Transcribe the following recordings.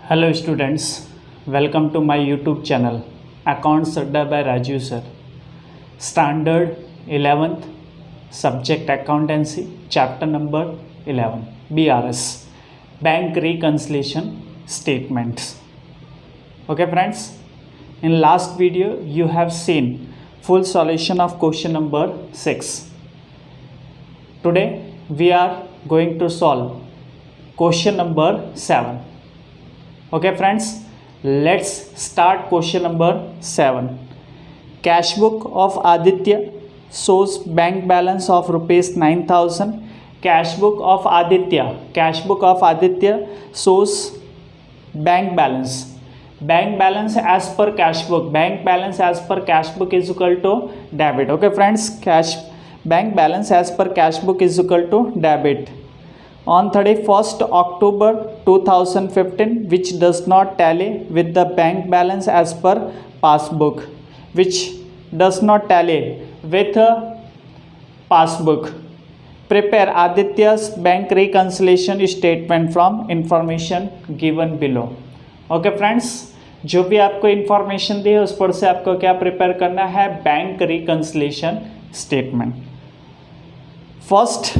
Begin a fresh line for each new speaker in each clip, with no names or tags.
Hello students, welcome to my YouTube channel Accounts Adda by Rajiv sir. Standard 11th Subject Accountancy Chapter number 11 BRS Bank Reconciliation Statements. Okay friends, in last video you have seen full solution of question number 6. Today we are going to solve question number 7. Okay friends, let's start question number 7. Cash book of Aditya shows bank balance of rupees 9,000. Cash book of Aditya shows bank balance. Bank balance as per cash book. Bank balance as per cash book is equal to debit. Okay friends, bank balance as per cash book is equal to debit. On 31st October 2015, which does not tally with the bank balance as per passbook, Prepare Aditya's bank reconciliation statement from information given below. Okay friends, जो भी आपको information दी है उस पर से आपको क्या prepare करना है? Bank reconciliation statement. First,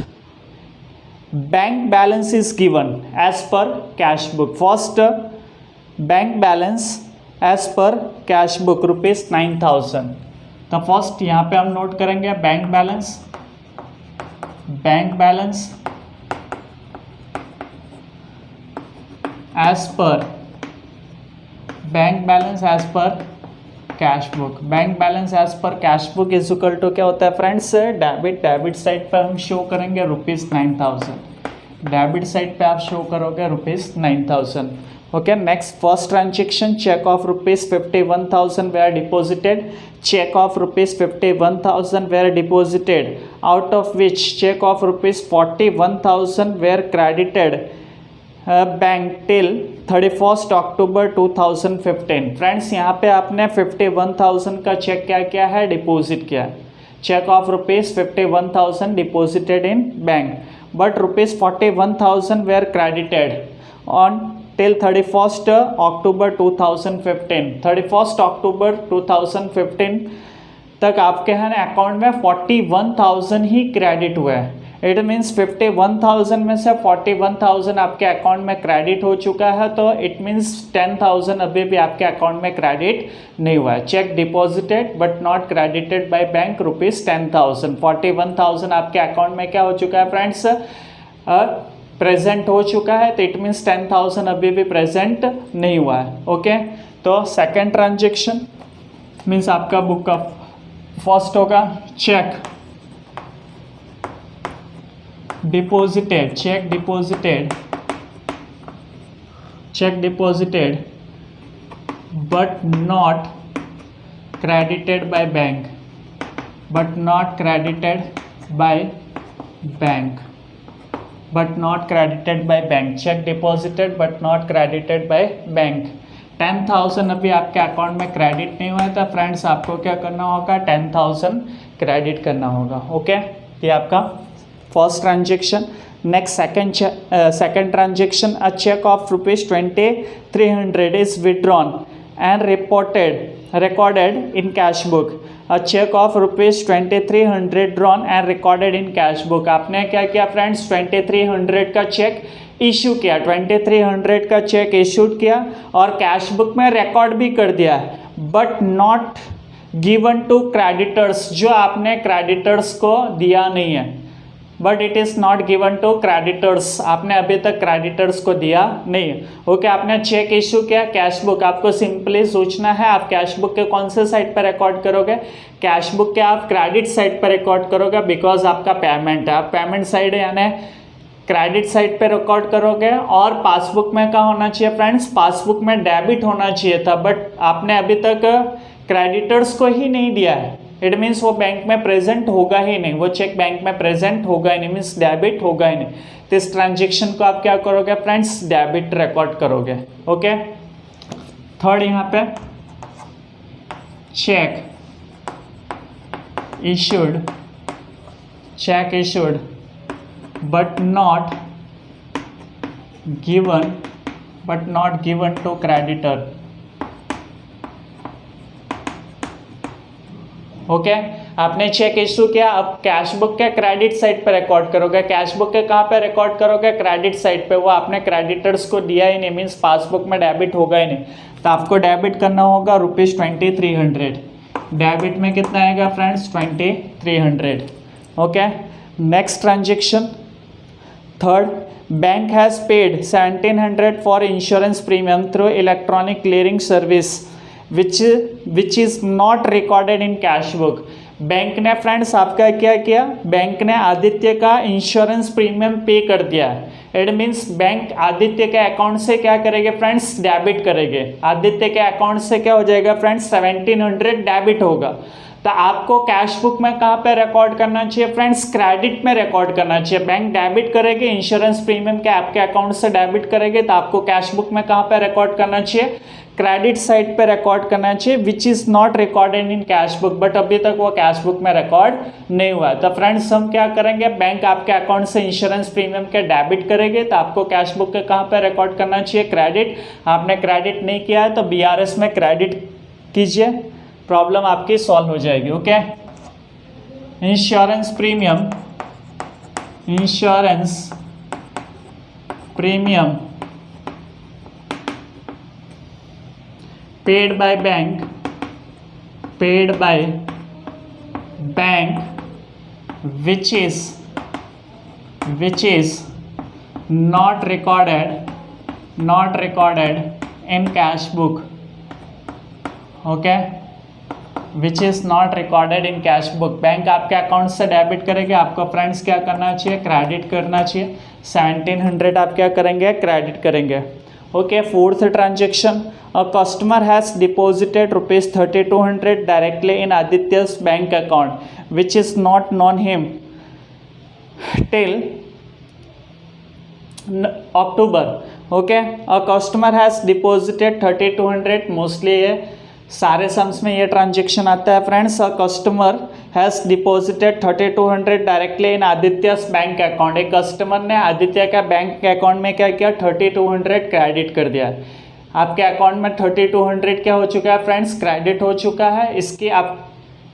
bank balance is given as per cash book. First, bank balance as per cash book rupees 9,000. तो फर्स्ट यहाँ पे हम नोट करेंगे bank balance as per cash book. Bank balance as per cash book is equal to क्या होता है friends? Debit side पे हम शो करेंगे रुपीज़ 9,000. डेबिट साइड पे आप शो करोगे rupees 9,000. Okay, next first transaction, cheque of rupees 51,000 were deposited. Cheque of rupees 51,000 were deposited, out of which cheque of rupees 41,000 were credited bank till 31st October 2015. Friends यहाँ पे आपने 51,000 का check क्या किया है? डिपॉजिट किया. Cheque of rupees 51,000 deposited in bank, but rupees 41,000 were credited on till 31st October 2015. 31st October 2015 तक आपके है ना अकाउंट में 41,000 ही क्रेडिट हुआ है. इट मीन्स 51,000 में से 41,000 आपके अकाउंट में क्रेडिट हो चुका है, तो इट मीन्स 10,000 अभी भी आपके अकाउंट में क्रेडिट नहीं हुआ है. Check deposited but not credited by bank rupees 10,000. 41,000 आपके अकाउंट में क्या हो चुका है फ्रेंड्स? प्रेजेंट हो चुका है, तो इट मीन्स 10,000 अभी भी प्रेजेंट नहीं हुआ है. ओके, तो सेकेंड ट्रांजेक्शन मीन्स आपका बुक का फर्स्ट होगा check deposited but not credited by bank. Check deposited but not credited by bank. 10,000 अभी आपके अकाउंट में क्रेडिट नहीं हुआ है, तो फ्रेंड्स आपको क्या करना होगा? 10,000 क्रेडिट करना होगा. ओके, ये आपका first transaction. Next second transaction, a cheque of rupees 2,300 is withdrawn and recorded in cash book. A check of rupees 2,300 drawn and recorded in cash book. आपने क्या किया फ्रेंड्स? 2,300 का चेक इशू किया, 2,300 का चेक इशूड किया और cash book में record भी कर दिया, but not given to creditors. जो आपने क्रेडिटर्स को दिया नहीं है, but it is not given to creditors. आपने अभी तक क्रेडिटर्स को दिया नहीं है. ओके, आपने चेक इशू किया, कैश बुक. आपको सिंपली सोचना है आप कैश बुक के कौन से साइड पर रिकॉर्ड करोगे? कैश बुक के आप क्रेडिट साइड पर रिकॉर्ड करोगे, बिकॉज आपका पेमेंट है. आप पेमेंट साइड यानी क्रेडिट साइड पर रिकॉर्ड करोगे. और पासबुक में क्या होना चाहिए फ्रेंड्स? पासबुक में डेबिट होना चाहिए था, बट आपने अभी तक क्रेडिटर्स को ही नहीं दिया है. इट मीन्स वो बैंक में प्रेजेंट होगा ही नहीं, वो चेक बैंक में प्रेजेंट होगा ही नहीं, मीन्स डेबिट होगा ही नहीं. तो इस ट्रांजेक्शन को आप क्या करोगे फ्रेंड्स? डेबिट रिकॉर्ड करोगे. ओके, थर्ड यहाँ पे check issued but not given but not given to creditor. Okay आपने चेक इशू किया, अब कैश बुक के क्रेडिट साइड पे रिकॉर्ड करोगे। कैश बुक के कहाँ पे रिकॉर्ड करोगे? क्रेडिट साइड पे। वो आपने क्रेडिटर्स को दिया ही नहीं, मीन्स पासबुक में डेबिट होगा ही नहीं, तो आपको डेबिट करना होगा ₹2300। डेबिट में कितना आएगा friends? 2300। Okay next transaction third, bank has paid 1700 for insurance premium through electronic clearing service which is not recorded in cash book. Bank ने फ्रेंड्स आपका क्या किया? बैंक ने आदित्य का इंश्योरेंस प्रीमियम पे कर दिया। इट मीन्स बैंक आदित्य के अकाउंट से क्या करेंगे फ्रेंड्स? डेबिट करेंगे। आदित्य के अकाउंट से क्या हो जाएगा फ्रेंड्स? 1700 डेबिट होगा। तो आपको कैश बुक में कहाँ पे रिकॉर्ड करना चाहिए फ्रेंड्स? क्रेडिट में रिकॉर्ड करना चाहिए। बैंक डेबिट करेंगे, इंश्योरेंस प्रीमियम के आपके अकाउंट से डेबिट करेंगे, तो आपको कैश बुक में कहाँ पे रिकॉर्ड करना चाहिए? क्रेडिट साइड पे रिकॉर्ड करना चाहिए, विच is not recorded in cash book. But अभी तक वो कैश बुक में रिकॉर्ड नहीं हुआ। तो फ्रेंड्स हम क्या करेंगे? बैंक आपके अकाउंट से इंश्योरेंस प्रीमियम के डेबिट करेंगे, तो आपको कैश बुक के कहाँ पे रिकॉर्ड करना चाहिए? क्रेडिट। आपने क्रेडिट नहीं किया है तो BRS में क्रेडिट कीजिए, प्रॉब्लम आपकी सॉल्व हो जाएगी। Okay insurance premium paid by bank which is not recorded in cash book. Okay, which is not recorded in cash book. Bank आपके अकाउंट से डेबिट करेंगे, आपको फ्रेंड्स क्या करना चाहिए? क्रेडिट करना चाहिए। 1700 आप क्या करेंगे? क्रेडिट करेंगे। Okay fourth transaction, a customer has deposited ₹3200 directly in आदित्य's bank account which is not known him till October. Okay a customer has deposited 3200, mostly ये सारे सम्स में ये ट्रांजेक्शन आता है friends. A customer has deposited 3200 directly in आदित्य's bank account. एक customer ने आदित्य का बैंक अकाउंट में क्या किया? 3200 क्रेडिट कर दिया। आपके अकाउंट में 3200 क्या हो चुका है फ्रेंड्स? क्रेडिट हो चुका है।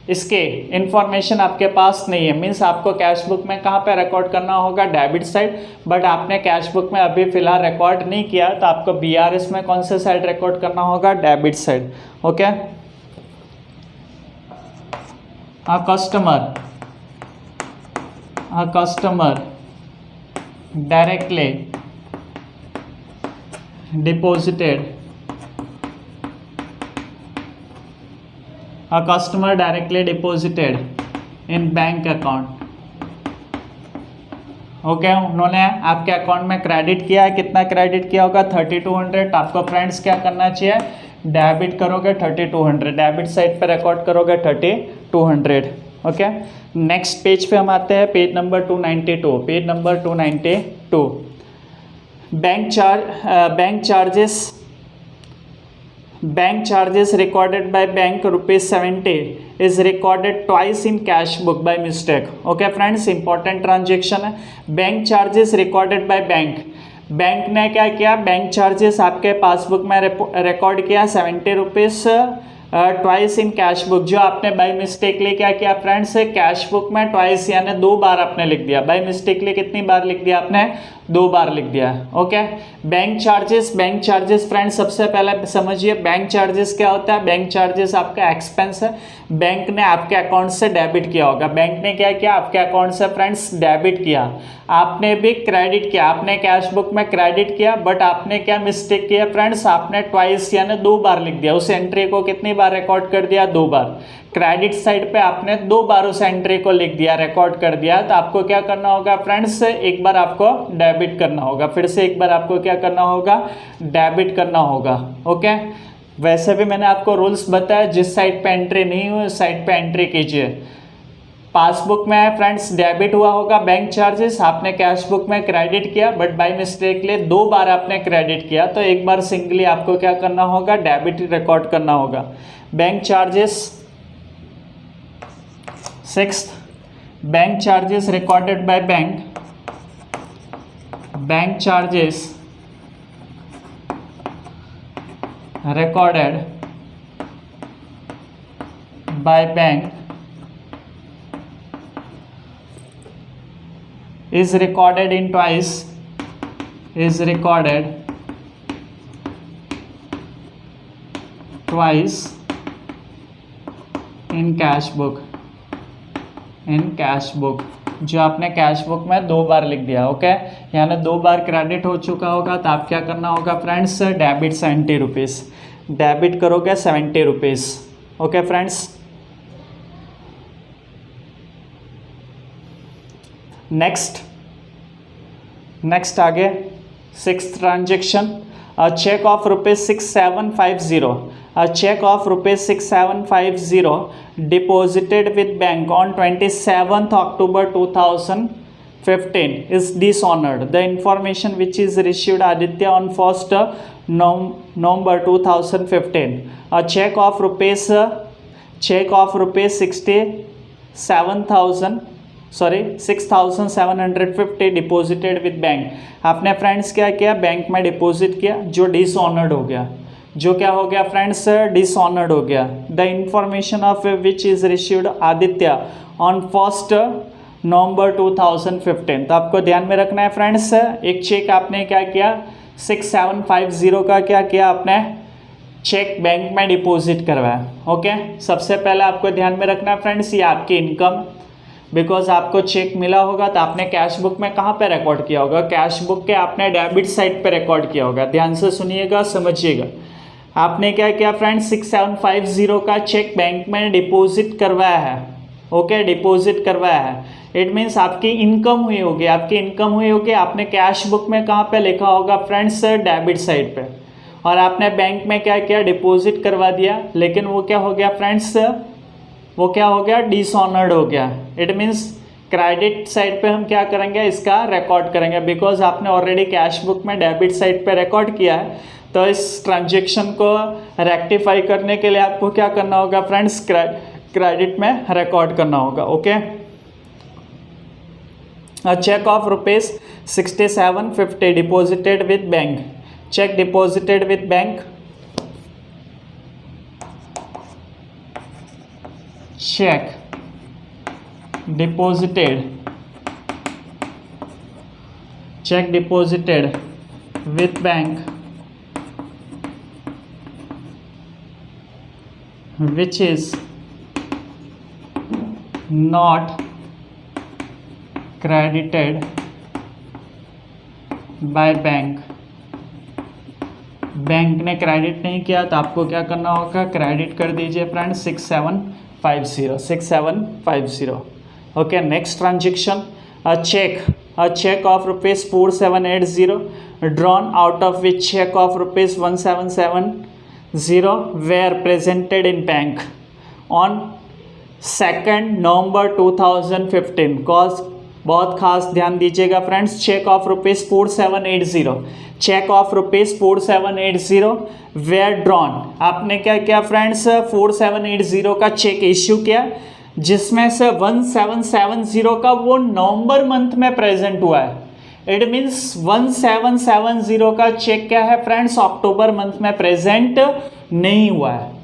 इसके इंफॉर्मेशन आपके पास नहीं है, मीन्स आपको कैश बुक में कहाँ पे रिकॉर्ड करना होगा? Debit side. बट आपने कैश बुक में अभी फिलहाल रिकॉर्ड नहीं किया, तो आपको BRS में कौन से साइड रिकॉर्ड करना होगा? Debit side. Okay a customer directly deposited in bank account। Okay उन्होंने आपके अकाउंट में क्रेडिट किया है। कितना क्रेडिट किया होगा? 3200। आपको फ्रेंड्स क्या करना चाहिए? डेबिट करोगे 3200, डेबिट साइड पे रिकॉर्ड करोगे 3200। ओके नेक्स्ट पेज पे हम आते हैं, page number 292। Bank charges recorded by bank ₹70 is recorded twice in cash book by mistake. Okay friends important transaction है। Bank charges recorded by bank ने क्या किया? बैंक चार्जेस आपके पासबुक में रिकॉर्ड किया ₹70 ट्वाइस इन कैश बुक। जो आपने bye mistakenly क्या किया फ्रेंड्स? कैश बुक में ट्वाइस यानी 2 बार आपने लिख दिया। बाय मिस्टेकली कितनी बार लिख दिया आपने? 2 बार लिख दिया। ओके बैंक चार्जेस फ्रेंड्स सबसे पहले समझिए बैंक चार्जेस क्या होता है? बैंक चार्जेस आपका एक्सपेंस है, बैंक ने आपके अकाउंट से डेबिट किया होगा। बैंक ने क्या किया? आपके अकाउंट से फ्रेंड्स डेबिट किया, आपने भी क्रेडिट किया। आपने कैश बुक में क्रेडिट किया, बट आपने क्या मिस्टेक किया फ्रेंड्स? आपने ट्वाइस यानी 2 बार लिख दिया। उस एंट्री को कितनी बार रिकॉर्ड कर दिया? 2 बार। क्रेडिट साइड पे आपने 2 बार उस एंट्री को लिख दिया, रिकॉर्ड कर दिया। तो आपको क्या करना होगा फ्रेंड्स? एक बार आपको डेबिट करना होगा, फिर से एक बार आपको क्या करना होगा? डेबिट करना होगा। ओके वैसे भी मैंने आपको रूल्स बताया, जिस साइड पे एंट्री नहीं हुई उस साइड पे एंट्री कीजिए। पासबुक में फ्रेंड्स डेबिट हुआ होगा बैंक चार्जेस, आपने कैश बुक में क्रेडिट किया, बट बाय मिस्टेकली 2 बार आपने क्रेडिट किया, तो एक बार सिंगली आपको क्या करना होगा? डेबिट रिकॉर्ड करना होगा। Bank charges 6th bank charges recorded by bank charges recorded by bank is recorded in twice, is recorded twice in cash book, in cash book, जो आपने कैश बुक में 2 बार लिख दिया, ओके, यानी 2 बार क्रेडिट हो चुका होगा, तो आप क्या करना होगा फ्रेंड्स, डेबिट 70 रुपीज़, डेबिट करोगे 70 रुपीज़, ओके फ्रेंड्स। नेक्स्ट आगे 6th transaction, a check of rupees 6750, a check of rupees 6750 deposited with bank on 27th October 2015 is dishonored. The information which is received Aditya on 1st November 2015. A check of rupees 6750 deposited with bank. आपने friends क्या किया, bank में deposit किया, जो dishonoured हो गया, जो क्या हो गया फ्रेंड्स, डिसऑनर्ड हो गया। The information of which is received Aditya on 1st November 2015। तो आपको ध्यान में रखना है फ्रेंड्स, एक चेक आपने क्या किया, 6750 का क्या किया आपने, चेक बैंक में डिपॉजिट करवाया, ओके। सबसे पहले आपको ध्यान में रखना है फ्रेंड्स, ये आपकी इनकम, बिकॉज आपको चेक मिला होगा तो आपने कैश बुक में कहाँ पे रिकॉर्ड किया होगा, कैश बुक के आपने डेबिट साइड पे रिकॉर्ड किया होगा। ध्यान से सुनिएगा, समझिएगा। आपने क्या किया फ्रेंड्स, 6750 का चेक बैंक में डिपॉजिट करवाया है, ओके, डिपॉजिट करवाया है। इट मीन्स आपकी इनकम हुई होगी, आपकी इनकम हुई होगी, आपने कैश बुक में कहाँ पे लिखा होगा फ्रेंड्स, डेबिट साइड पे, और आपने बैंक में क्या किया, डिपॉजिट करवा दिया, लेकिन वो क्या हो गया फ्रेंड्स, वो क्या हो गया, डिसऑनर्ड हो गया। इट मीन्स क्रेडिट साइड पे हम क्या करेंगे, इसका रिकॉर्ड करेंगे, बिकॉज आपने ऑलरेडी कैश बुक में डेबिट साइड पे रिकॉर्ड किया है। तो इस ट्रांजेक्शन को रेक्टिफाई करने के लिए आपको क्या करना होगा फ्रेंड्स, क्रेडिट में रिकॉर्ड करना होगा, okay. A cheque of rupees 6750 deposited with bank, cheque deposited with bank, check deposited with bank which is not credited by bank। Bank ने क्रेडिट नहीं किया तो आपको क्या करना होगा, क्रेडिट कर दीजिए friends 6750, okay. Next transaction, a cheque of rupees 4780 drawn out of which cheque of rupees 1770 were presented in bank on 2nd November 2015। Cause बहुत खास ध्यान दीजिएगा friends, cheque of rupees 4780, cheque of rupees 4780 were drawn, आपने क्या किया friends, 4780 का check issue किया, जिसमें से 1770 का वो नवंबर मंथ में प्रेजेंट हुआ है। इट मीन्स 1770 का चेक क्या है फ्रेंड्स, अक्टूबर मंथ में प्रेजेंट नहीं हुआ है,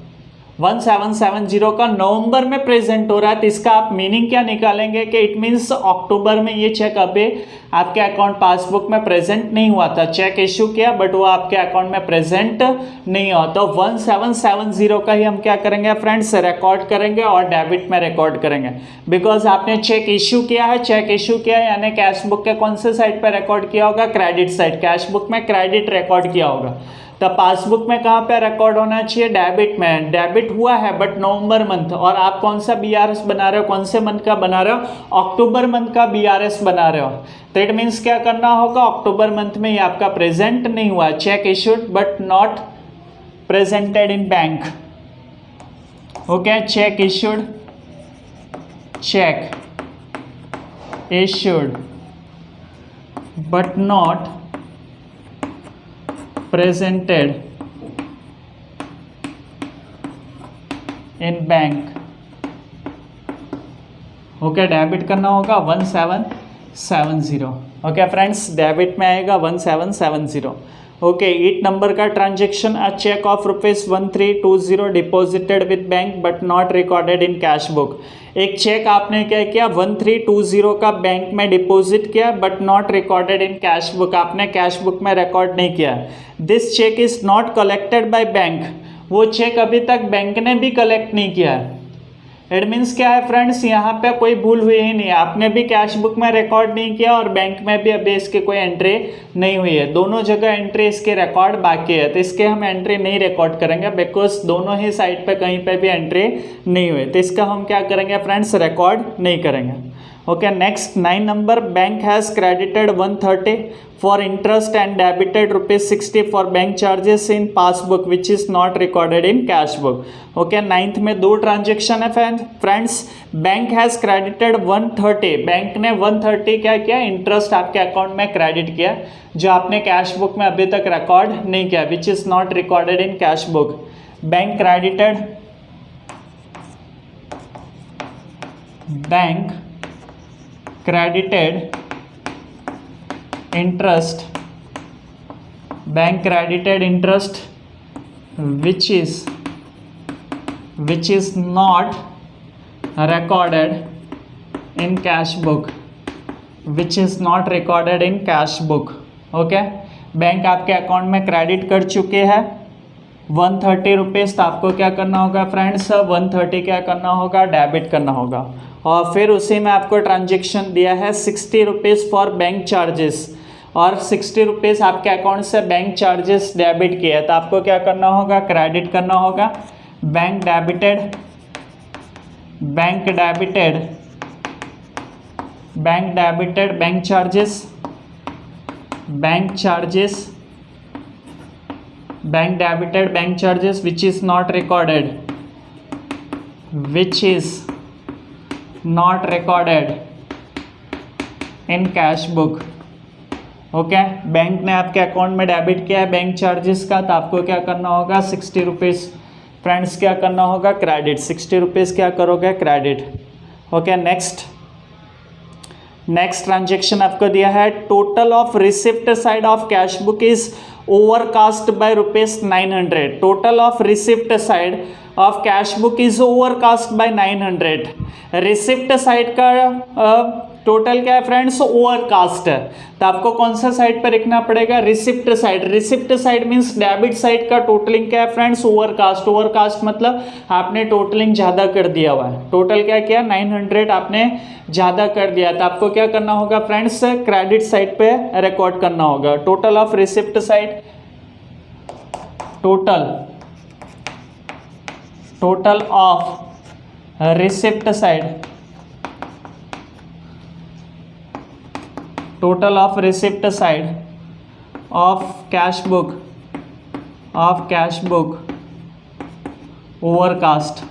1770 का नवंबर में प्रेजेंट हो रहा है। तो इसका आप मीनिंग क्या निकालेंगे कि इट मीन्स अक्टूबर में ये चेक अभी आपके अकाउंट पासबुक में प्रेजेंट नहीं हुआ था, चेक इश्यू किया बट वो आपके अकाउंट में प्रेजेंट नहीं हुआ। तो 1770 का ही हम क्या करेंगे फ्रेंड्स, रिकॉर्ड करेंगे और डेबिट में रिकॉर्ड करेंगे, बिकॉज आपने चेक इश्यू किया है, चेक इश्यू किया है यानी कैश बुक के कौन से साइड पर रिकॉर्ड किया होगा, क्रेडिट साइड, कैश बुक में क्रेडिट रिकॉर्ड किया होगा। तो पासबुक में कहाँ पे रिकॉर्ड होना चाहिए, डेबिट में, डेबिट हुआ है बट नवंबर मंथ, और आप कौन सा बीआरएस बना रहे हो, कौन से मंथ का बना रहे हो, अक्टूबर मंथ का बीआरएस बना रहे हो। तो इट मीन्स क्या करना होगा, अक्टूबर मंथ में ये आपका प्रेजेंट नहीं हुआ, cheque issued but not presented in bank, okay. Cheque issued, cheque issued but not presented in bank, okay. Debit करना होगा 1770, ओके फ्रेंड्स, डेबिट में आएगा 1770, ओके 8 नंबर का transaction, a cheque of ₹1320 deposited with bank but not recorded in cash book. एक cheque आपने क्या किया 1320 का बैंक में डिपॉजिट किया but not recorded in cash book, आपने कैश बुक में रिकॉर्ड नहीं किया। This cheque is not collected by bank, वो चेक अभी तक बैंक ने भी कलेक्ट नहीं किया है। इट मीन्स क्या है फ्रेंड्स, यहाँ पे कोई भूल हुई ही नहीं है, आपने भी कैश बुक में रिकॉर्ड नहीं किया और बैंक में भी अभी इसकी कोई एंट्री नहीं हुई है, दोनों जगह एंट्री इसके रिकॉर्ड बाकी है, तो इसके हम एंट्री नहीं रिकॉर्ड करेंगे बिकॉज दोनों ही साइड पे कहीं पे भी एंट्री नहीं हुई, तो इसका हम क्या करेंगे फ्रेंड्स, रिकॉर्ड नहीं करेंगे। Okay next 9 number, bank has credited 130 for interest and debited ₹60 for bank charges in passbook which is not recorded in cash book. Okay 9th में 2 ट्रांजेक्शन है friends. Bank has credited 130, bank ने 130 क्या किया, interest आपके account में credit किया जो आपने कैश बुक में अभी तक रिकॉर्ड नहीं किया, विच is not recorded in cash book. Bank credited, bank credited interest, bank credited interest which is not recorded in cash book, which is not recorded in cash book। Okay bank आपके account में credit कर चुके हैं 130 rupees, तो आपको क्या करना होगा फ्रेंड्स, 130 क्या करना होगा, डेबिट करना होगा। और फिर उसी में आपको ट्रांजेक्शन दिया है 60 रुपीज़ फॉर बैंक चार्जेस, और 60 रुपीज़ आपके अकाउंट से बैंक चार्जेस डेबिट किए हैं, तो आपको क्या करना होगा, क्रेडिट करना होगा। Bank debited, bank debited, bank debited bank charges, bank charges, bank debited bank charges which is not recorded, which is not recorded in cash book. Okay bank ने आपके अकाउंट में डेबिट किया है बैंक चार्जेस का, तो आपको क्या करना होगा, 60 रुपीज़ फ्रेंड्स क्या करना होगा, क्रेडिट, 60 रुपीज़ क्या करोगे, क्रेडिट। ओके नेक्स्ट ट्रांजेक्शन आपको दिया है, total of receipt side of cash book is overcast bye ₹900, total of receipt side of cash book is overcast bye 900। Receipt side का टोटल क्या है फ्रेंड्स, ओवरकास्ट है, तो आपको कौन सा साइड पर लिखना पड़ेगा, receipt side. Receipt side means debit side का टोटलिंग क्या है फ्रेंड्स, ओवरकास्ट। ओवरकास्ट मतलब आपने टोटलिंग ज़्यादा कर दिया हुआ है, टोटल क्या किया 900 आपने ज़्यादा कर दिया, तो आपको क्या करना होगा फ्रेंड्स, क्रेडिट साइड पे रिकॉर्ड करना होगा। Total of receipt side, total of receipt side, total of receipt side of cash book, overcast.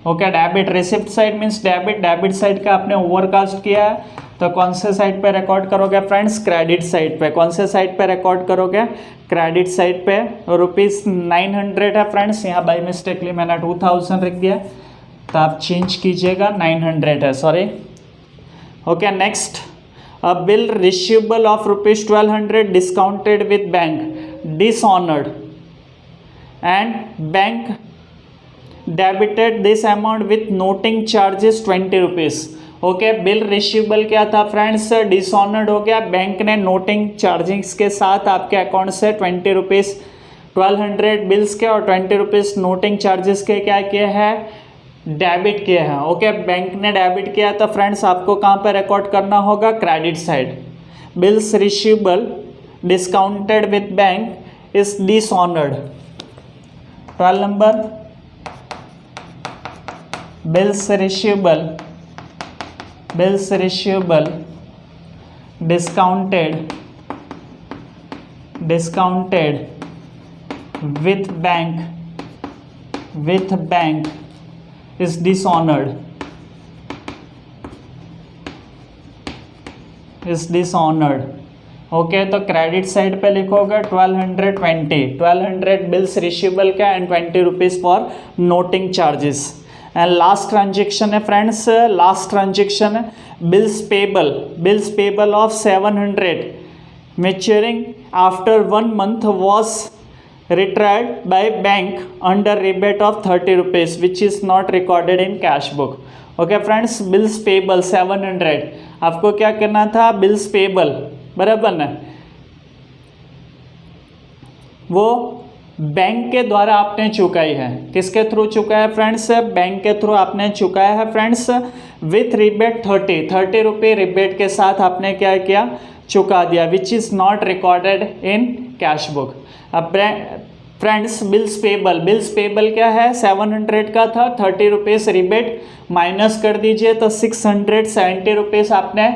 Okay debit, receipt side means debit side का आपने ओवरकास्ट किया है, तो कौन से साइड पे रिकॉर्ड करोगे फ्रेंड्स, क्रेडिट साइड पे। कौन से साइड पे रिकॉर्ड करोगे, क्रेडिट साइड पे। ₹900 है फ्रेंड्स, यहाँ बाई मिस्टेकली मैंने 2000 रख दिया, तो आप चेंज कीजिएगा, 900 है, sorry. Okay next, a bill receivable of ₹1200 discounted with bank dishonoured and bank debited this amount with noting charges 20 rupees. Okay bill receivable क्या था फ्रेंड्स, डिसऑनर्ड हो गया, बैंक ने नोटिंग चार्जिंग्स के साथ आपके अकाउंट से 20 रुपीज़, 1200 बिल्स के और 20 रुपीज़ नोटिंग चार्जेस के क्या किए हैं, डेबिट किए हैं। ओके बैंक ने डेबिट किया, तो फ्रेंड्स आपको कहाँ पर रिकॉर्ड करना होगा, credit side. Bills receivable discounted with bank is dishonoured. 12 number, bills receivable discounted with bank is dishonored, okay तो क्रेडिट साइड पे लिखोगे 1200 बिल्स रिसीवेबल का and 20 rupees for noting charges. And last transaction है friends, last transaction है bills payable of 700 maturing after 1 month was retried by bank under rebate of 30 rupees which is not recorded in cash book. Okay friends, bills payable 700 आपको क्या करना था, bills payable बराबर ना, वो bank के द्वारा आपने चुकाई है। किसके थ्रू चुका है फ्रेंड्स, बैंक के थ्रू आपने चुकाया है फ्रेंड्स, विथ रिबेट 30 रुपये रिबेट के साथ आपने क्या किया, चुका दिया, विच is not recorded in cash book. अब फ्रेंड्स बिल्स पेबल क्या है, 700 का था, 30 रुपीज़ रिबेट माइनस कर दीजिए तो 670 रुपीज़ आपने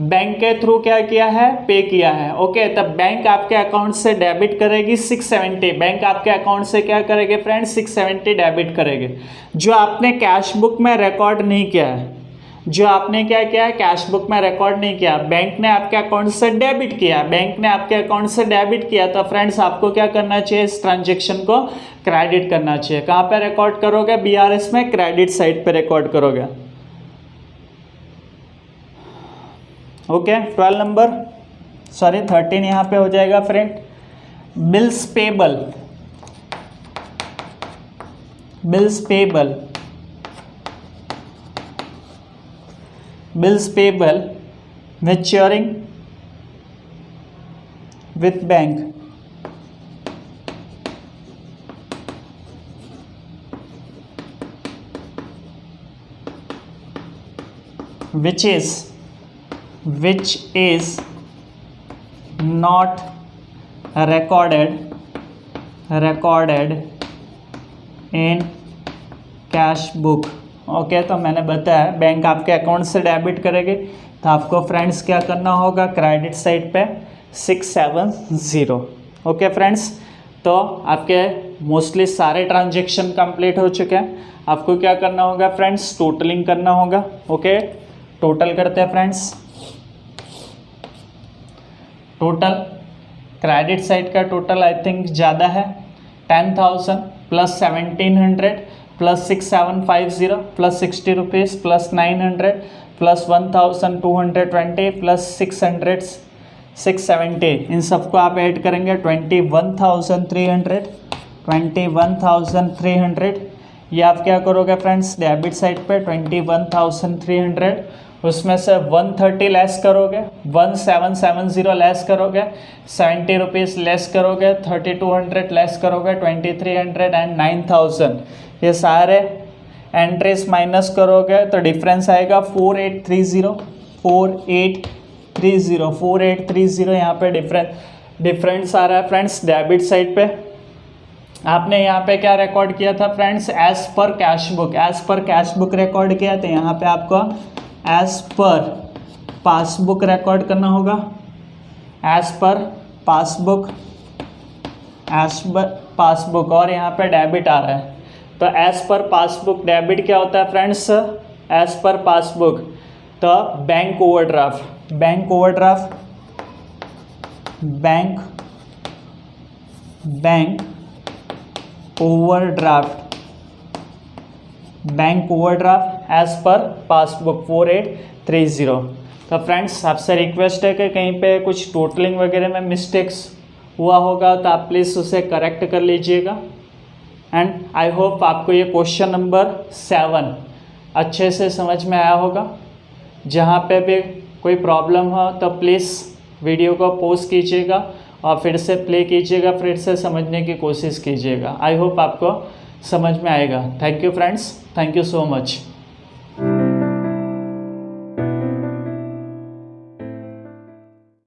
बैंक के थ्रू क्या किया है, पे किया है। ओके, तब बैंक आपके अकाउंट से डेबिट करेगी 670, बैंक आपके अकाउंट से क्या करेगी फ्रेंड्स, 670 डेबिट करेगी। जो आपने कैश बुक में रिकॉर्ड नहीं किया है, जो आपने क्या किया है, कैश बुक में रिकॉर्ड नहीं किया, बैंक ने आपके अकाउंट से डेबिट किया, बैंक ने आपके अकाउंट से डेबिट किया, तो फ्रेंड्स आपको क्या करना चाहिए, इस ट्रांजेक्शन को क्रेडिट करना चाहिए। कहाँ पे रिकॉर्ड करोगे, BRS में क्रेडिट साइड पे रिकॉर्ड करोगे। ओके, 12 नंबर 13 यहाँ पे हो जाएगा friend, bills payable maturing with bank which is not recorded in cash book. Okay, तो मैंने बताया बैंक आपके अकाउंट से डेबिट करेगी तो आपको फ्रेंड्स क्या करना होगा, क्रेडिट साइड पे 670। ओके फ्रेंड्स, तो आपके मोस्टली सारे ट्रांजेक्शन कंप्लीट हो चुके हैं। आपको क्या करना होगा फ्रेंड्स, टोटलिंग करना होगा। ओके, टोटल करते हैं फ्रेंड्स। टोटल क्रेडिट साइड का टोटल आई थिंक ज़्यादा है, 10,000 plus 1,700 plus 6,750 plus 60 rupees plus 900 plus 1,220 plus 670, इन सबको आप ऐड करेंगे 21,300। ये आप क्या करोगे फ्रेंड्स, डेबिट साइड पे 21,300, उसमें से 130 लेस करोगे, 1,770 लेस करोगे, 70 रुपीज़ लेस करोगे, 3,200 लेस करोगे, 2,300 एंड 9,000, ये सारे एंट्रीज माइनस करोगे तो डिफरेंस आएगा 4830 यहाँ पे डिफरेंस आ रहा है फ्रेंड्स। डेबिट साइड पे आपने यहाँ पे क्या रिकॉर्ड किया था friends, as per cash book record किया, तो यहाँ पे आपको एज पर पासबुक रिकॉर्ड करना होगा, एज पर पासबुक और यहाँ पे डेबिट आ रहा है, तो एज पर पासबुक डेबिट क्या होता है फ्रेंड्स, एज पर पासबुक, तो bank overdraft as per passbook 4830। तो फ्रेंड्स आपसे रिक्वेस्ट है कि कहीं पे कुछ टोटलिंग वगैरह में मिस्टेक्स हुआ होगा तो आप प्लीज़ उसे करेक्ट कर लीजिएगा। एंड आई होप आपको ये क्वेश्चन नंबर 7 अच्छे से समझ में आया होगा। जहाँ पे भी कोई प्रॉब्लम हो तो प्लीज़ वीडियो को पॉज कीजिएगा और फिर से प्ले कीजिएगा, फिर से समझने की कोशिश कीजिएगा। आई होप आपको समझ में आएगा। Thank you friends, thank you so much.